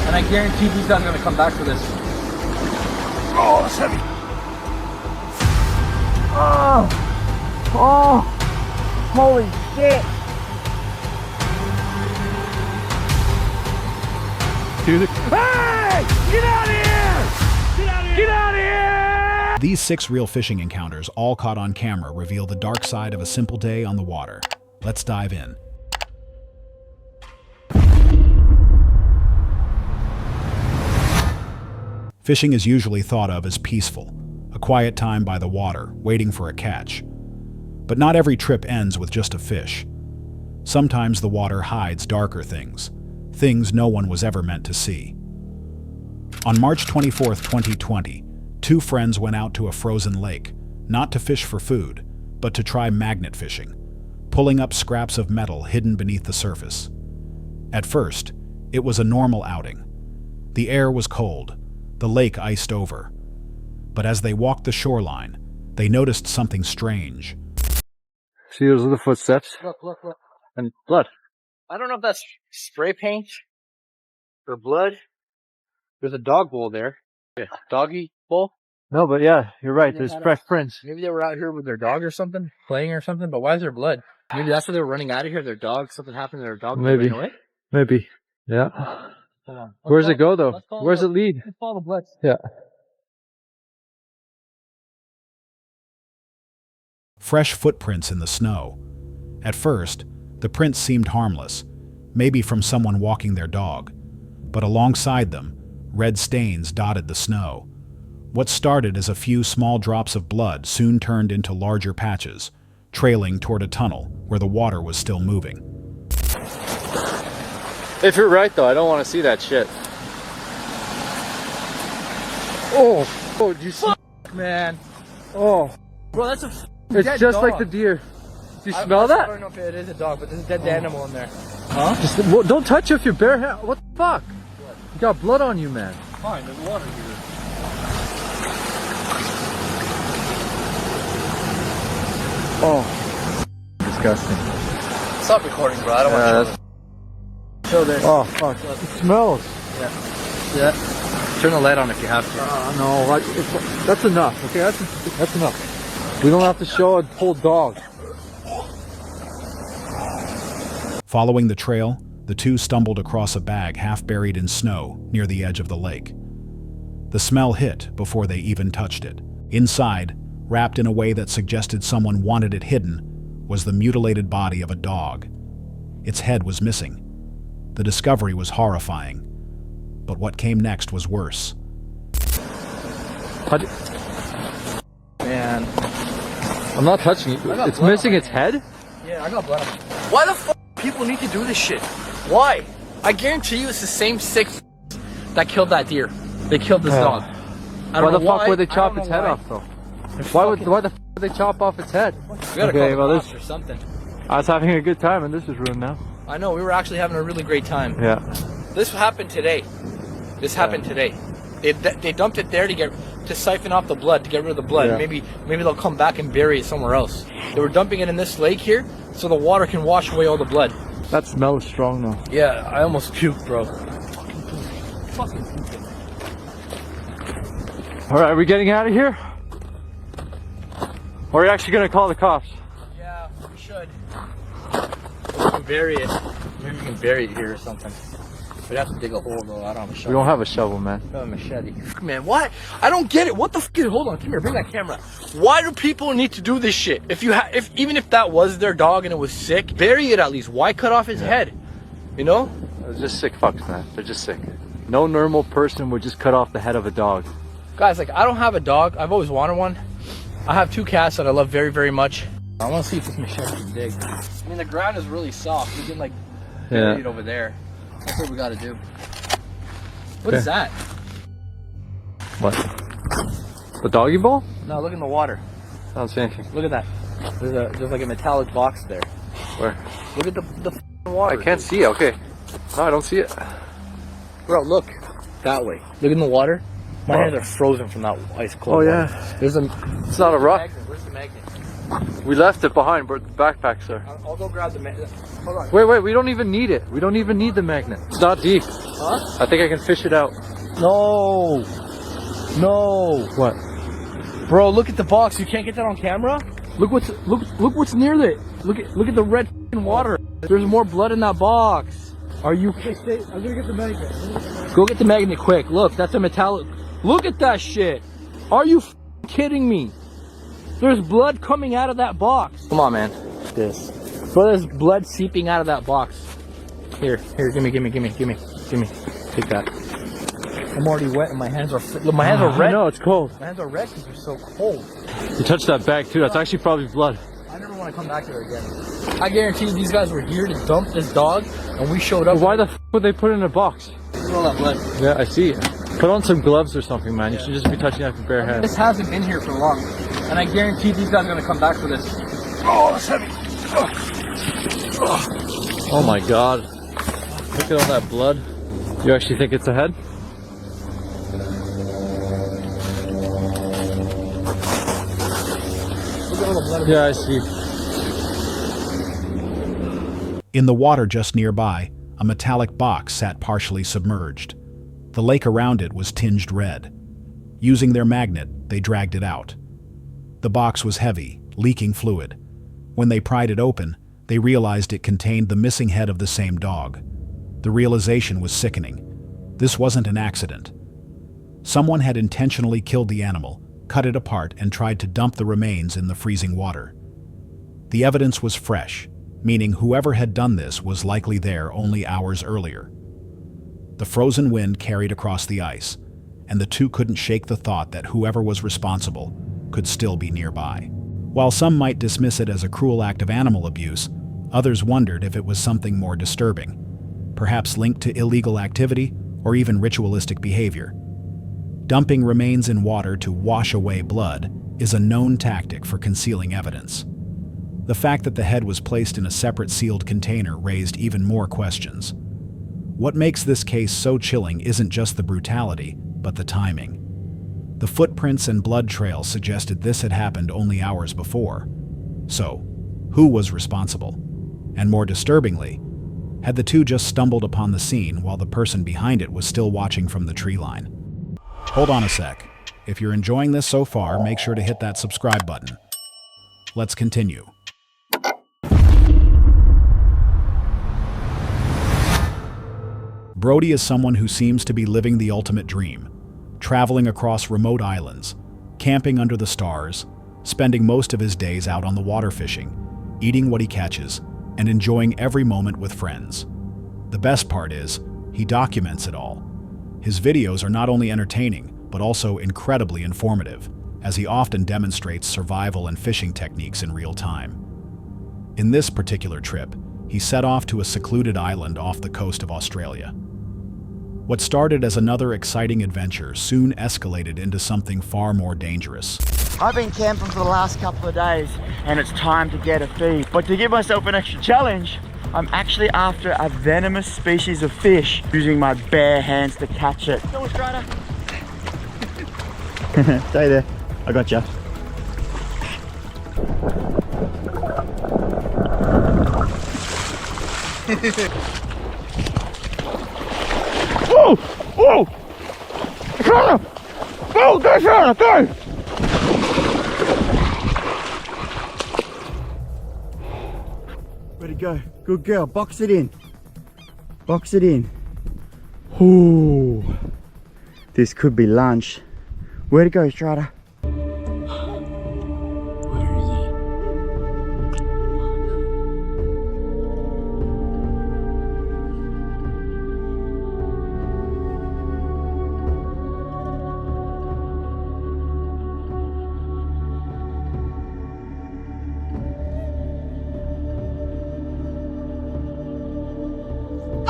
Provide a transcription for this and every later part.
And I guarantee these guys are gonna come back for this. Oh, that's heavy. Oh, holy shit. Dude, hey! Get out of here! Get out of here! Get out of here! These 6 real fishing encounters, all caught on camera, reveal the dark side of a simple day on the water. Let's dive in. Fishing is usually thought of as peaceful, a quiet time by the water, waiting for a catch. But not every trip ends with just a fish. Sometimes the water hides darker things, things no one was ever meant to see. On March 24, 2020, 2 friends went out to a frozen lake, not to fish for food, but to try magnet fishing, pulling up scraps of metal hidden beneath the surface. At first, it was a normal outing. The air was cold, the lake iced over. But as they walked the shoreline, they noticed something strange. See those little footsteps? Look. And blood. I don't know if that's spray paint or blood. There's a dog bowl there. Yeah. Doggy bowl. No, but yeah, you're right. There's fresh prints. Maybe they were out here with their dog or something, playing or something, but why is there blood? Maybe that's why they were running out of here. Their dog, something happened to their dog. Maybe. Away? Maybe. Yeah. Hold on. Where does it go though? Where does it lead? Let's follow the blood. Yeah. Fresh footprints in the snow. At first, the prints seemed harmless, maybe from someone walking their dog. But alongside them, red stains dotted the snow. What started as a few small drops of blood soon turned into larger patches, trailing toward a tunnel where the water was still moving. If you're right though, I don't want to see that shit. Oh, do you see? Man. Oh, Bro, that's a it's dead just dog. like the deer. Do you smell that? I don't know if it is a dog, but there's a dead animal in there. Huh? Just, don't touch it with your bare hand. What the fuck? You got blood on you, man. Fine, there's water here. Oh, disgusting. Stop recording, bro. I don't want to show this. Oh, fuck. It smells. Yeah. Turn the light on if you have to. No, that's enough. Okay, that's enough. We don't have to show a whole dog. Following the trail, the 2 stumbled across a bag half buried in snow near the edge of the lake. The smell hit before they even touched it. Inside, wrapped in a way that suggested someone wanted it hidden, was the mutilated body of a dog. Its head was missing. The discovery was horrifying, but what came next was worse. Man. I'm not touching it. It's missing its head? Yeah, I got blood on it. Why the fuck people need to do this shit? Why? I guarantee you it's the same 6 that killed that deer. They killed this dog. Why the fuck would they chop its head off though? Why the fuck would they chop off its head? We gotta call the cops or something. I was having a good time and this is ruined now. I know, we were actually having a really great time. Yeah. This happened today. This happened today. They dumped it there to siphon off the blood, to get rid of the blood. Yeah. Maybe they'll come back and bury it somewhere else. They were dumping it in this lake here, so the water can wash away all the blood. That smell is strong though. Yeah, I almost puked, bro. Fucking puked. Alright, are we getting out of here? Or are we actually gonna call the cops? Yeah, we should. We can bury it. Maybe we can bury it here or something. We'd have to dig a hole though. I don't have a shovel. We don't have a shovel, man. I have a machete. Man, why? I don't get it. What the fuck? Hold on, come here, bring that camera. Why do people need to do this shit? Even if that was their dog and it was sick, bury it at least. Why cut off his head? You know? They're just sick fucks, man. They're just sick. No normal person would just cut off the head of a dog. Guys, like, I don't have a dog. I've always wanted one. I have 2 cats that I love very, very much. I want to see if this machete can dig. I mean, the ground is really soft. We can, like, bury it over there. That's what we gotta do. What is that? What? The doggy bowl? No, look in the water. I don't see anything. Look at that. There's like a metallic box there. Where? Look at the water. I can't see it. Okay. No, I don't see it. Bro, look. That way. Look in the water. My hands are frozen from that ice cold Oh, water. yeah. There's a... It's not a rock. Where's the magnet? We left it behind, but the backpack's there. I'll go grab the magnet. Hold on. Wait, we don't even need it. We don't even need the magnet. It's not deep. Huh? I think I can fish it out. No. No. What? Bro, look at the box. You can't get that on camera? Look what's near it. Look at the red water. There's more blood in that box. Are you I'm gonna get the magnet. Go get the magnet quick. Look, that's a metallic. Look at that shit. Are you kidding me? There's blood coming out of that box. Come on, man. This. Bro, there's blood seeping out of that box. Here, give me. Take that. I'm already wet and my hands are red. No, it's cold. My hands are red because they're so cold. You touched that bag too. That's actually probably blood. I never want to come back here again. I guarantee you these guys were here to dump this dog and we showed up. Why the f would they put it in a box? Look at all that blood. Yeah, I see. Put on some gloves or something, man. You should just be touching that with bare hands. This hasn't been here for long. And I guarantee these guys are going to come back for this. Oh, that's heavy. Oh my god. Look at all that blood. You actually think it's a head? Look at all the blood. Yeah, I see. In the water just nearby, a metallic box sat partially submerged. The lake around it was tinged red. Using their magnet, they dragged it out. The box was heavy, leaking fluid. When they pried it open, they realized it contained the missing head of the same dog. The realization was sickening. This wasn't an accident. Someone had intentionally killed the animal, cut it apart, and tried to dump the remains in the freezing water. The evidence was fresh, meaning whoever had done this was likely there only hours earlier. The frozen wind carried across the ice, and the two couldn't shake the thought that whoever was responsible could still be nearby. While some might dismiss it as a cruel act of animal abuse, others wondered if it was something more disturbing, perhaps linked to illegal activity or even ritualistic behavior. Dumping remains in water to wash away blood is a known tactic for concealing evidence. The fact that the head was placed in a separate sealed container raised even more questions. What makes this case so chilling isn't just the brutality, but the timing. The footprints and blood trails suggested this had happened only hours before. So, who was responsible? And more disturbingly, had the two just stumbled upon the scene while the person behind it was still watching from the tree line? Hold on a sec. If you're enjoying this so far, make sure to hit that subscribe button. Let's continue. Brody is someone who seems to be living the ultimate dream, traveling across remote islands, camping under the stars, spending most of his days out on the water fishing, eating what he catches, and enjoying every moment with friends. The best part is, he documents it all. His videos are not only entertaining, but also incredibly informative, as he often demonstrates survival and fishing techniques in real time. In this particular trip, he set off to a secluded island off the coast of Australia. What started as another exciting adventure soon escalated into something far more dangerous. I've been camping for the last couple of days and it's time to get a feed. But to give myself an extra challenge, I'm actually after a venomous species of fish, using my bare hands to catch it. Go, Strider. Stay there, I got you. Whoa! Whoa! Strider! Go! Go, Strider! Go! Where'd it go? Good girl, box it in. Box it in. Ooh. This could be lunch. Where'd it go, Strider?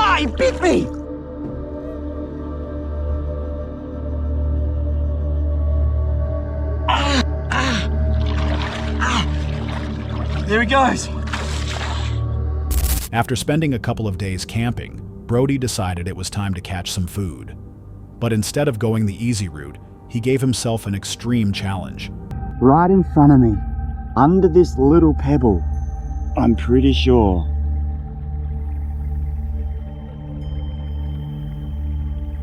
Ah, he bit me! There he goes. After spending a couple of days camping, Brody decided it was time to catch some food. But instead of going the easy route, he gave himself an extreme challenge. Right in front of me, under this little pebble, I'm pretty sure.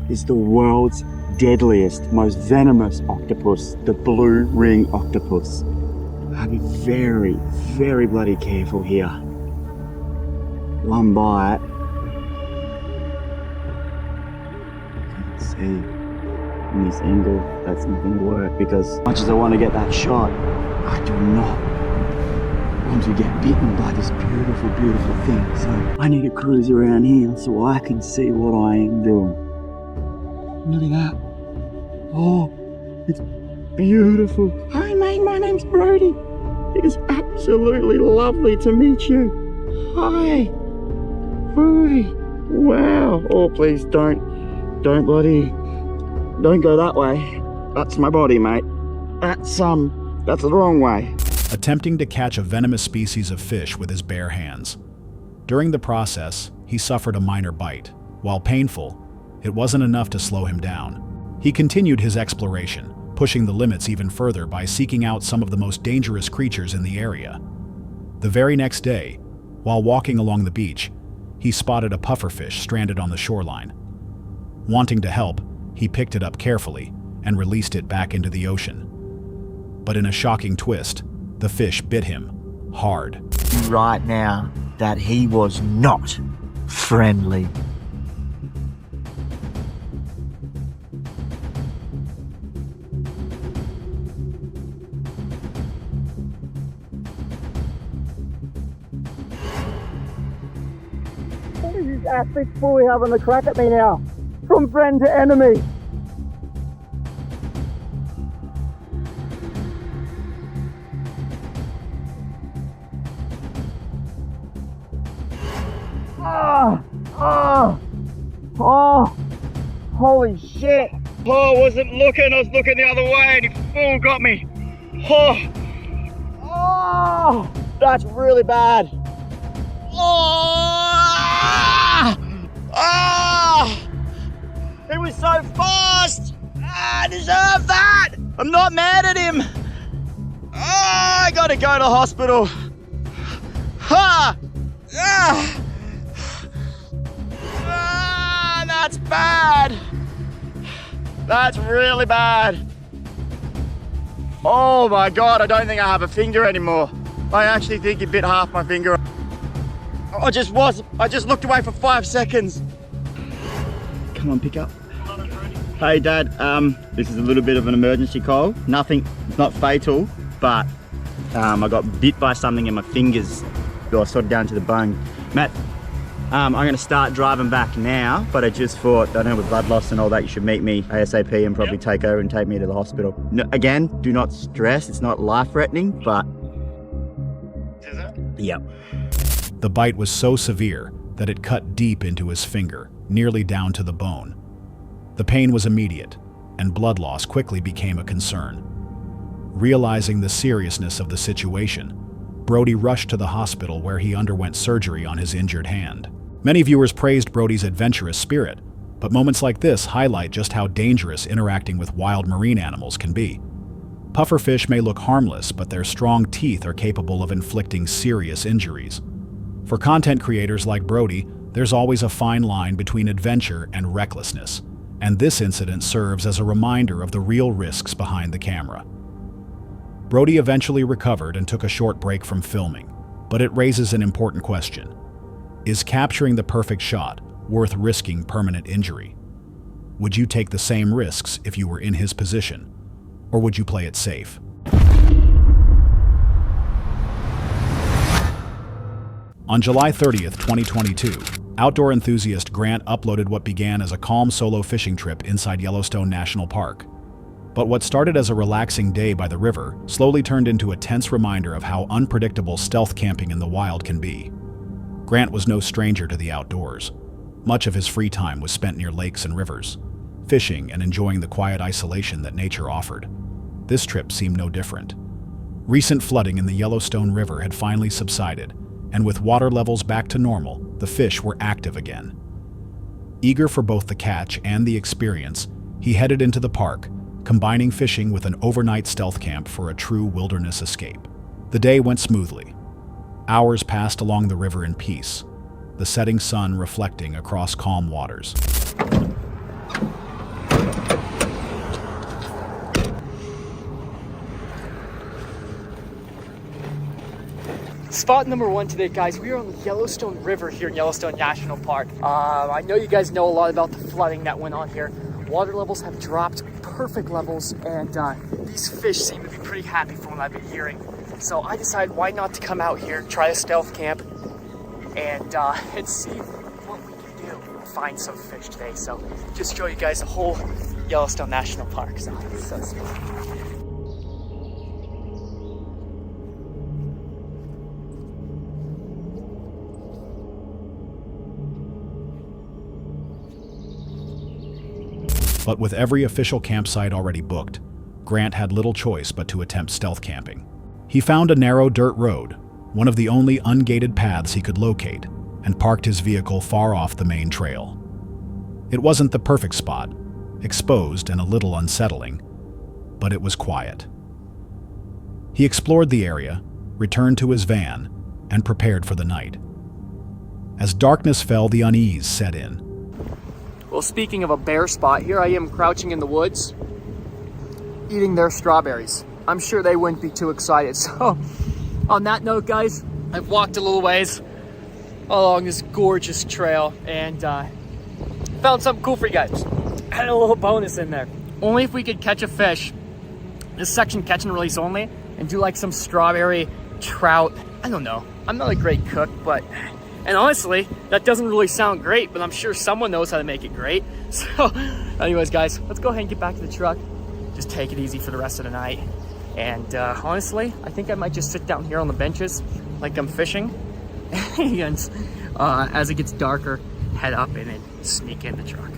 is the world's deadliest, most venomous octopus, the blue ring octopus. I'll be very, very bloody careful here. One bite. Can't see. In this angle, that's not going to work because as much as I want to get that shot, I do not want to get bitten by this beautiful, beautiful thing. So I need to cruise around here so I can see what I am doing. Look at that. Oh, it's beautiful. Hi mate, my name's Brody. It is absolutely lovely to meet you. Hi. Brody. Wow. Oh, please don't go that way. That's my body, mate. That's the wrong way. Attempting to catch a venomous species of fish with his bare hands. During the process, he suffered a minor bite. While painful, it wasn't enough to slow him down. He continued his exploration, pushing the limits even further by seeking out some of the most dangerous creatures in the area. The very next day, while walking along the beach, he spotted a pufferfish stranded on the shoreline. Wanting to help, he picked it up carefully and released it back into the ocean. But in a shocking twist, the fish bit him hard. Right now that he was not friendly. What is this aspect fully having a crack at me now? From friend to enemy. Oh, holy shit. Oh, I wasn't looking, I was looking the other way and he full got me. Oh, that's really bad. He was so fast. I deserve that. I'm not mad at him. I gotta go to hospital. That's bad. That's really bad. Oh my God, I don't think I have a finger anymore. I actually think he bit half my finger. I just looked away for 5 seconds. Come on, pick up. Hey Dad, this is a little bit of an emergency call. Nothing, not fatal, but I got bit by something in my fingers. Got sort of down to the bone. Matt, I'm going to start driving back now, but I just thought, I know with blood loss and all that, you should meet me ASAP and probably take over and take me to the hospital. No, again, do not stress, it's not life-threatening, but... Is it? Yep. The bite was so severe that it cut deep into his finger, nearly down to the bone. The pain was immediate, and blood loss quickly became a concern. Realizing the seriousness of the situation, Brody rushed to the hospital where he underwent surgery on his injured hand. Many viewers praised Brody's adventurous spirit, but moments like this highlight just how dangerous interacting with wild marine animals can be. Pufferfish may look harmless, but their strong teeth are capable of inflicting serious injuries. For content creators like Brody, there's always a fine line between adventure and recklessness, and this incident serves as a reminder of the real risks behind the camera. Brody eventually recovered and took a short break from filming, but it raises an important question. Is capturing the perfect shot worth risking permanent injury? Would you take the same risks if you were in his position, or would you play it safe? On July 30th, 2022, outdoor enthusiast Grant uploaded what began as a calm solo fishing trip inside Yellowstone National Park. But what started as a relaxing day by the river slowly turned into a tense reminder of how unpredictable stealth camping in the wild can be. Grant was no stranger to the outdoors. Much of his free time was spent near lakes and rivers, fishing and enjoying the quiet isolation that nature offered. This trip seemed no different. Recent flooding in the Yellowstone River had finally subsided, and with water levels back to normal, the fish were active again. Eager for both the catch and the experience, he headed into the park, combining fishing with an overnight stealth camp for a true wilderness escape. The day went smoothly. Hours passed along the river in peace, the setting sun reflecting across calm waters. Spot number one today, guys. We are on the Yellowstone River here in Yellowstone National Park. I know you guys know a lot about the flooding that went on here. Water levels have dropped perfect levels, and these fish seem to be pretty happy from what I've been hearing. So I decided why not to come out here, try a stealth camp, and see what we can do. Find some fish today. So just show you guys the whole Yellowstone National Park. So smart. But with every official campsite already booked, Grant had little choice but to attempt stealth camping. He found a narrow dirt road, one of the only ungated paths he could locate, and parked his vehicle far off the main trail. It wasn't the perfect spot, exposed and a little unsettling, but it was quiet. He explored the area, returned to his van, and prepared for the night. As darkness fell, the unease set in. Well, speaking of a bear spot, here I am crouching in the woods, eating their strawberries. I'm sure they wouldn't be too excited. So, on that note, guys, I've walked a little ways along this gorgeous trail and found something cool for you guys. Had a little bonus in there. Only if we could catch a fish, this section catch and release only, and do like some strawberry trout. I don't know. I'm not a great cook, but... And honestly, that doesn't really sound great, but I'm sure someone knows how to make it great. So, anyways, guys, let's go ahead and get back to the truck. Just take it easy for the rest of the night. And honestly, I think I might just sit down here on the benches like I'm fishing. And as it gets darker, head up and then sneak in the truck.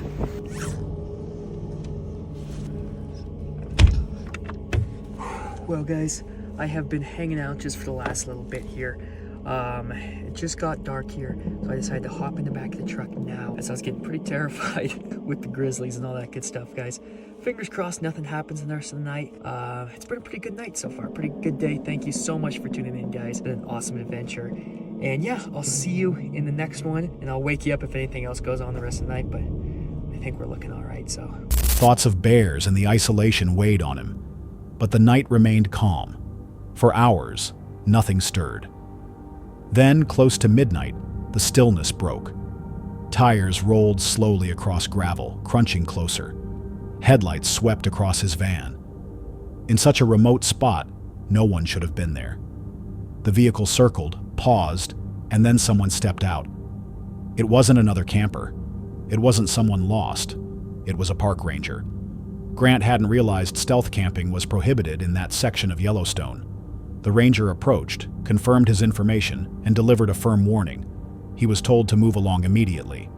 Well, guys, I have been hanging out just for the last little bit here. It just got dark here, so I decided to hop in the back of the truck now, as I was getting pretty terrified with the grizzlies and all that good stuff, guys. Fingers crossed nothing happens in the rest of the night. It's been a pretty good night so far, pretty good day. Thank you so much for tuning in, guys. It's been an awesome adventure. And yeah, I'll see you in the next one, and I'll wake you up if anything else goes on the rest of the night, but I think we're looking all right, so. Thoughts of bears and the isolation weighed on him, but the night remained calm. For hours, nothing stirred. Then, close to midnight, the stillness broke. Tires rolled slowly across gravel, crunching closer. Headlights swept across his van. In such a remote spot, no one should have been there. The vehicle circled, paused, and then someone stepped out. It wasn't another camper. It wasn't someone lost. It was a park ranger. Grant hadn't realized stealth camping was prohibited in that section of Yellowstone. The ranger approached, confirmed his information, and delivered a firm warning. He was told to move along immediately.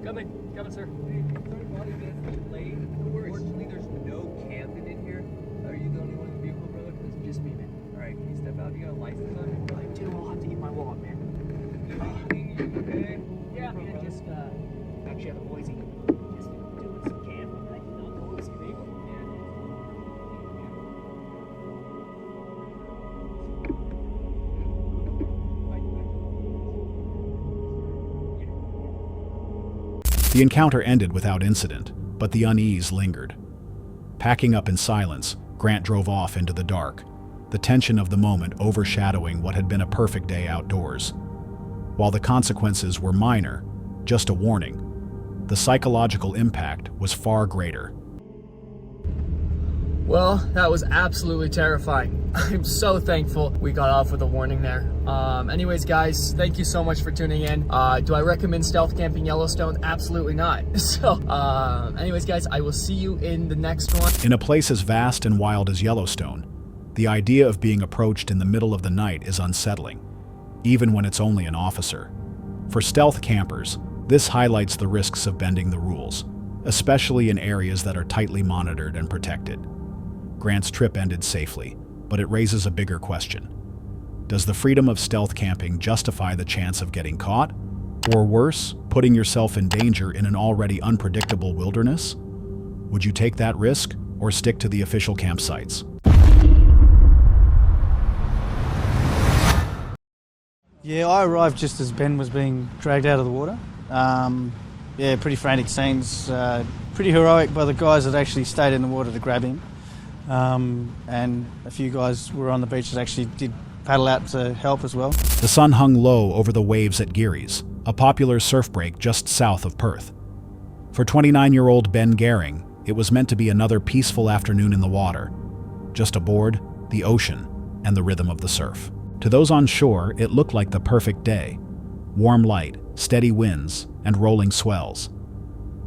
Coming, sir. Unfortunately, there's no camping in here. Are you the only one in the vehicle, brother? It's just me, man. Alright, can you step out? You got a license on you? I do. I'll have to get my wallet, man. Okay. Yeah, man, just, actually out of Boise. Just doing some camping. I did not know it was a vehicle. The encounter ended without incident, but the unease lingered. Packing up in silence, Grant drove off into the dark, the tension of the moment overshadowing what had been a perfect day outdoors. While the consequences were minor, just a warning, the psychological impact was far greater. Well, that was absolutely terrifying. I'm so thankful we got off with a warning there. Anyways, guys, thank you so much for tuning in. Do I recommend stealth camping Yellowstone? Absolutely not. So, anyways, guys, I will see you in the next one. In a place as vast and wild as Yellowstone, the idea of being approached in the middle of the night is unsettling, even when it's only an officer. For stealth campers, this highlights the risks of bending the rules, especially in areas that are tightly monitored and protected. Grant's trip ended safely, but it raises a bigger question. Does the freedom of stealth camping justify the chance of getting caught? Or worse, putting yourself in danger in an already unpredictable wilderness? Would you take that risk or stick to the official campsites? Yeah, I arrived just as Ben was being dragged out of the water. Yeah, pretty frantic scenes. Pretty heroic by the guys that actually stayed in the water to grab him. And a few guys were on the beach that actually did paddle out to help as well. The sun hung low over the waves at Geary's, a popular surf break just south of Perth. For 29-year-old Ben Gehring, it was meant to be another peaceful afternoon in the water, just aboard, the ocean, and the rhythm of the surf. To those on shore, it looked like the perfect day. Warm light, steady winds, and rolling swells.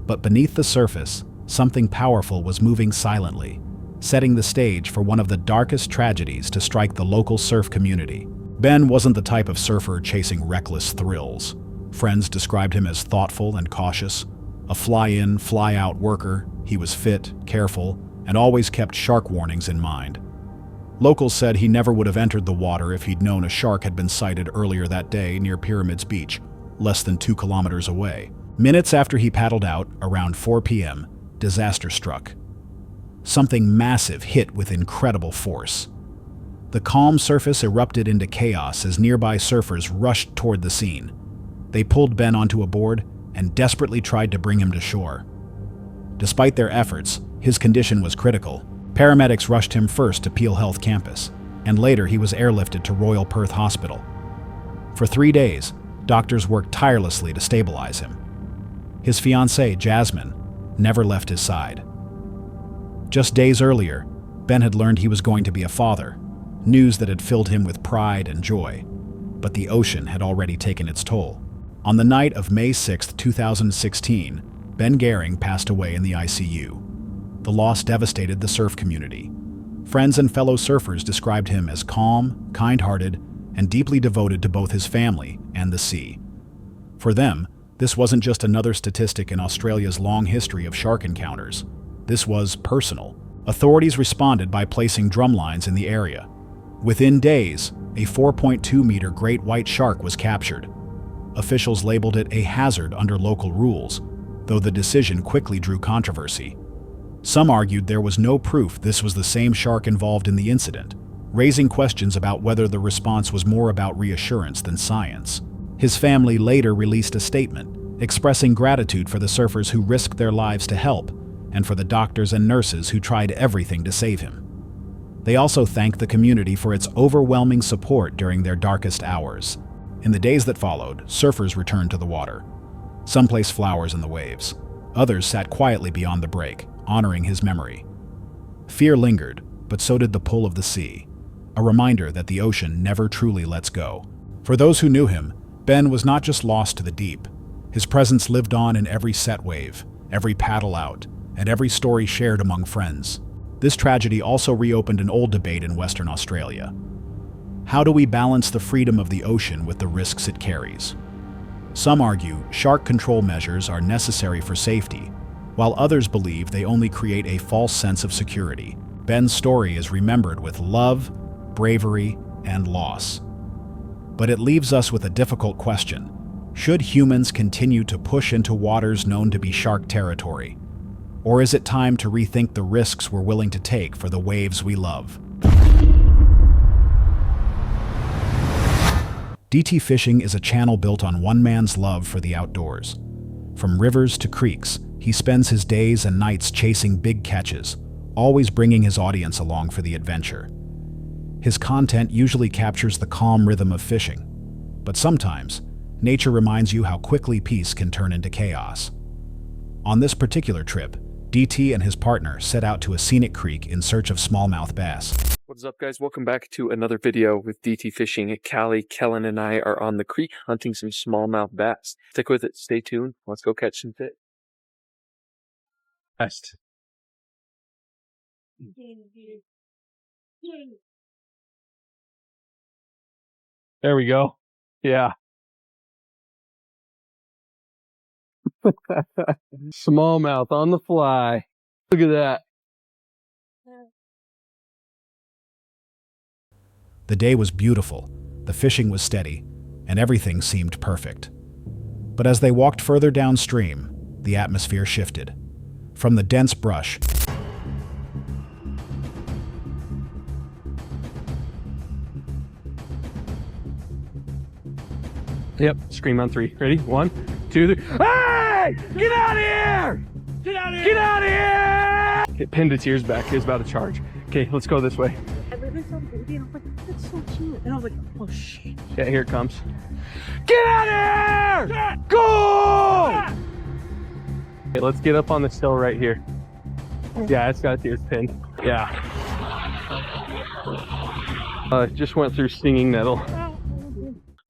But beneath the surface, something powerful was moving silently, setting the stage for one of the darkest tragedies to strike the local surf community. Ben wasn't the type of surfer chasing reckless thrills. Friends described him as thoughtful and cautious. A fly-in, fly-out worker, he was fit, careful, and always kept shark warnings in mind. Locals said he never would have entered the water if he'd known a shark had been sighted earlier that day near Pyramids Beach, less than 2 kilometers away. Minutes after he paddled out, around 4 p.m., disaster struck. Something massive hit with incredible force. The calm surface erupted into chaos as nearby surfers rushed toward the scene. They pulled Ben onto a board and desperately tried to bring him to shore. Despite their efforts, his condition was critical. Paramedics rushed him first to Peel Health campus, and later he was airlifted to Royal Perth Hospital. For 3 days, doctors worked tirelessly to stabilize him. His fiancée, Jasmine, never left his side. Just days earlier, Ben had learned he was going to be a father, news that had filled him with pride and joy. But the ocean had already taken its toll. On the night of May 6, 2016, Ben Gehring passed away in the ICU. The loss devastated the surf community. Friends and fellow surfers described him as calm, kind-hearted, and deeply devoted to both his family and the sea. For them, this wasn't just another statistic in Australia's long history of shark encounters. This was personal. Authorities responded by placing drumlines in the area. Within days, a 4.2-meter great white shark was captured. Officials labeled it a hazard under local rules, though the decision quickly drew controversy. Some argued there was no proof this was the same shark involved in the incident, raising questions about whether the response was more about reassurance than science. His family later released a statement, expressing gratitude for the surfers who risked their lives to help, and for the doctors and nurses who tried everything to save him. They also thanked the community for its overwhelming support during their darkest hours. In the days that followed, surfers returned to the water. Some placed flowers in the waves. Others sat quietly beyond the break, honoring his memory. Fear lingered, but so did the pull of the sea, a reminder that the ocean never truly lets go. For those who knew him, Ben was not just lost to the deep. His presence lived on in every set wave, every paddle out, and every story shared among friends. This tragedy also reopened an old debate in Western Australia. How do we balance the freedom of the ocean with the risks it carries? Some argue shark control measures are necessary for safety, while others believe they only create a false sense of security. Ben's story is remembered with love, bravery, and loss. But it leaves us with a difficult question. Should humans continue to push into waters known to be shark territory? Or is it time to rethink the risks we're willing to take for the waves we love? DT fishing is a channel built on one man's love for the outdoors. From rivers to creeks, he spends his days and nights chasing big catches, always bringing his audience along for the adventure. His content usually captures the calm rhythm of fishing, but sometimes, nature reminds you how quickly peace can turn into chaos. On this particular trip, DT and his partner set out to a scenic creek in search of smallmouth bass. What's up, guys? Welcome back to another video with DT Fishing. Callie, Kellen, and I are on the creek hunting some smallmouth bass. Stick with it. Stay tuned. Let's go catch some fish. Best. There we go. Yeah. Smallmouth on the fly. Look at that. The day was beautiful, the fishing was steady, and everything seemed perfect. But as they walked further downstream, the atmosphere shifted. From the dense brush, Yep. Scream on 3. Ready? 1, 2, 3. Ah! Hey! Get out of here! Get out of here! Get out of here! It pinned its ears back. It was about to charge. Okay, let's go this way. I literally saw the baby and I was like, that's so cute. And I was like, oh shit. Yeah, here it comes. Get out of here! Go! Okay, let's get up on this hill right here. Yeah, it's got its ears pinned. Yeah. It just went through stinging nettle.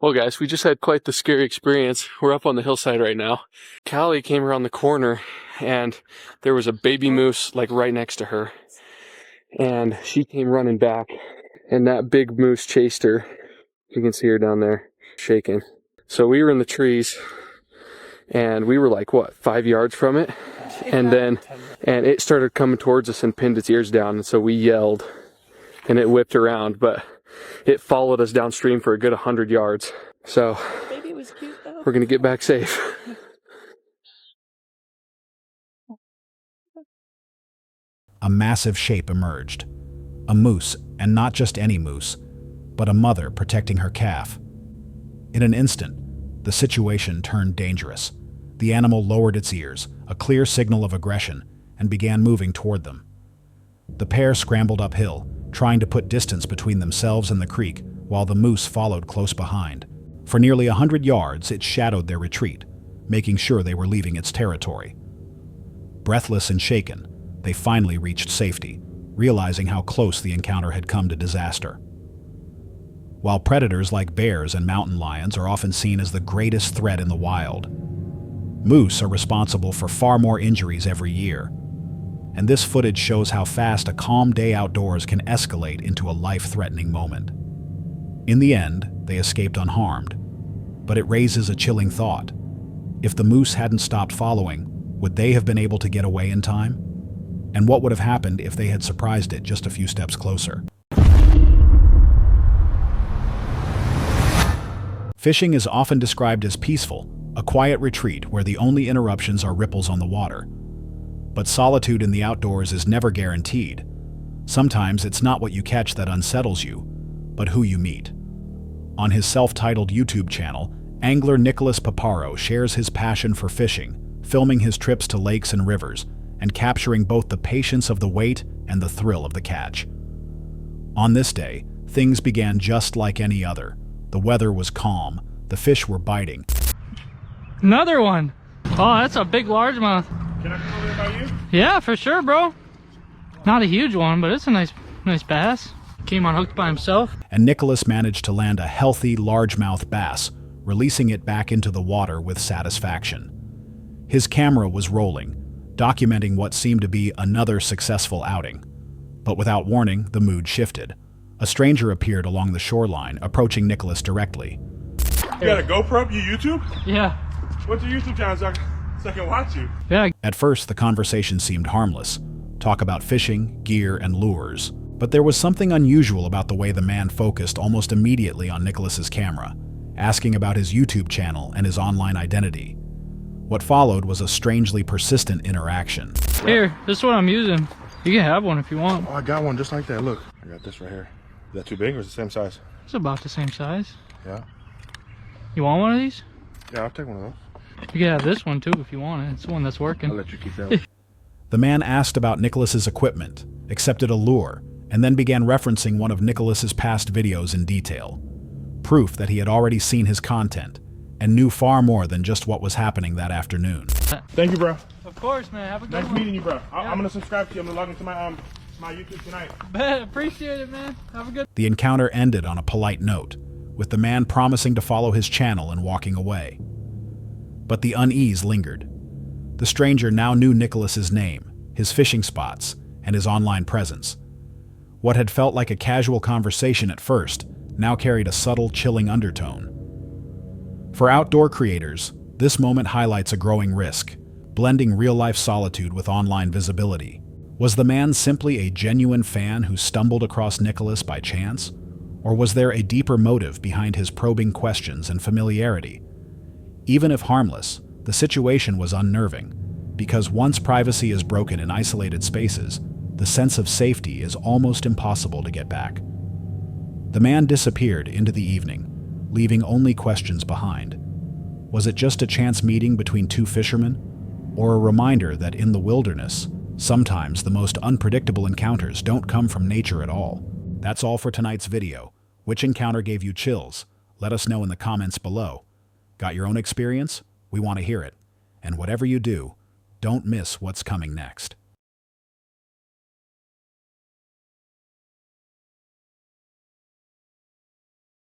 Well guys, we just had quite the scary experience. We're up on the hillside right now. Callie came around the corner and there was a baby moose like right next to her. And she came running back and that big moose chased her. You can see her down there shaking. So we were in the trees and we were like, what, 5 yards from it? And it started coming towards us and pinned its ears down. And so we yelled and it whipped around, but it followed us downstream for a good 100 yards. So Baby was cute though. we're gonna get back safe. A massive shape emerged. A moose, and not just any moose, but a mother protecting her calf. In an instant, the situation turned dangerous. The animal lowered its ears, a clear signal of aggression, and began moving toward them. The pair scrambled uphill, trying to put distance between themselves and the creek, while the moose followed close behind. For nearly 100 yards, it shadowed their retreat, making sure they were leaving its territory. Breathless and shaken, they finally reached safety, realizing how close the encounter had come to disaster. While predators like bears and mountain lions are often seen as the greatest threat in the wild, moose are responsible for far more injuries every year. And this footage shows how fast a calm day outdoors can escalate into a life-threatening moment. In the end, they escaped unharmed, but it raises a chilling thought. If the moose hadn't stopped following, would they have been able to get away in time? And what would have happened if they had surprised it just a few steps closer? Fishing is often described as peaceful, a quiet retreat where the only interruptions are ripples on the water. But solitude in the outdoors is never guaranteed. Sometimes it's not what you catch that unsettles you, but who you meet. On his self-titled YouTube channel, angler Nicholas Paparo shares his passion for fishing, filming his trips to lakes and rivers, and capturing both the patience of the wait and the thrill of the catch. On this day, things began just like any other. The weather was calm, the fish were biting. Another one. Oh, that's a big largemouth. Can I come over there by you? Yeah, for sure, bro. Not a huge one, but it's a nice bass. Came unhooked by himself. And Nicholas managed to land a healthy largemouth bass, releasing it back into the water with satisfaction. His camera was rolling, documenting what seemed to be another successful outing. But without warning, the mood shifted. A stranger appeared along the shoreline, approaching Nicholas directly. You got a GoPro? You YouTube? Yeah. What's your YouTube channel so I can watch you? Yeah. At first, the conversation seemed harmless. Talk about fishing, gear, and lures. But there was something unusual about the way the man focused almost immediately on Nicholas's camera, asking about his YouTube channel and his online identity. What followed was a strangely persistent interaction. Here, this is what I'm using. You can have one if you want. Oh, I got one just like that. Look, I got this right here. Is that too big or is it the same size? It's about the same size. Yeah. You want one of these? Yeah, I'll take one of those. You can have this one too if you want it. It's the one that's working. I'll let you keep that one. The man asked about Nicholas's equipment, accepted a lure, and then began referencing one of Nicholas's past videos in detail. Proof that he had already seen his content and knew far more than just what was happening that afternoon. Thank you, bro. Of course, man. Have a good Nice one. meeting you, bro. I'm gonna subscribe to you. I'm gonna log into my YouTube tonight. Appreciate it, man. Have a good. The encounter ended on a polite note, with the man promising to follow his channel and walking away. But the unease lingered. The stranger now knew Nicholas's name, his fishing spots, and his online presence. What had felt like a casual conversation at first now carried a subtle, chilling undertone. For outdoor creators, this moment highlights a growing risk, blending real-life solitude with online visibility. Was the man simply a genuine fan who stumbled across Nicholas by chance? Or was there a deeper motive behind his probing questions and familiarity? Even if harmless, the situation was unnerving, because once privacy is broken in isolated spaces, the sense of safety is almost impossible to get back. The man disappeared into the evening, leaving only questions behind. Was it just a chance meeting between two fishermen? Or a reminder that in the wilderness, sometimes the most unpredictable encounters don't come from nature at all? That's all for tonight's video. Which encounter gave you chills? Let us know in the comments below. Got your own experience? We want to hear it. And whatever you do, don't miss what's coming next.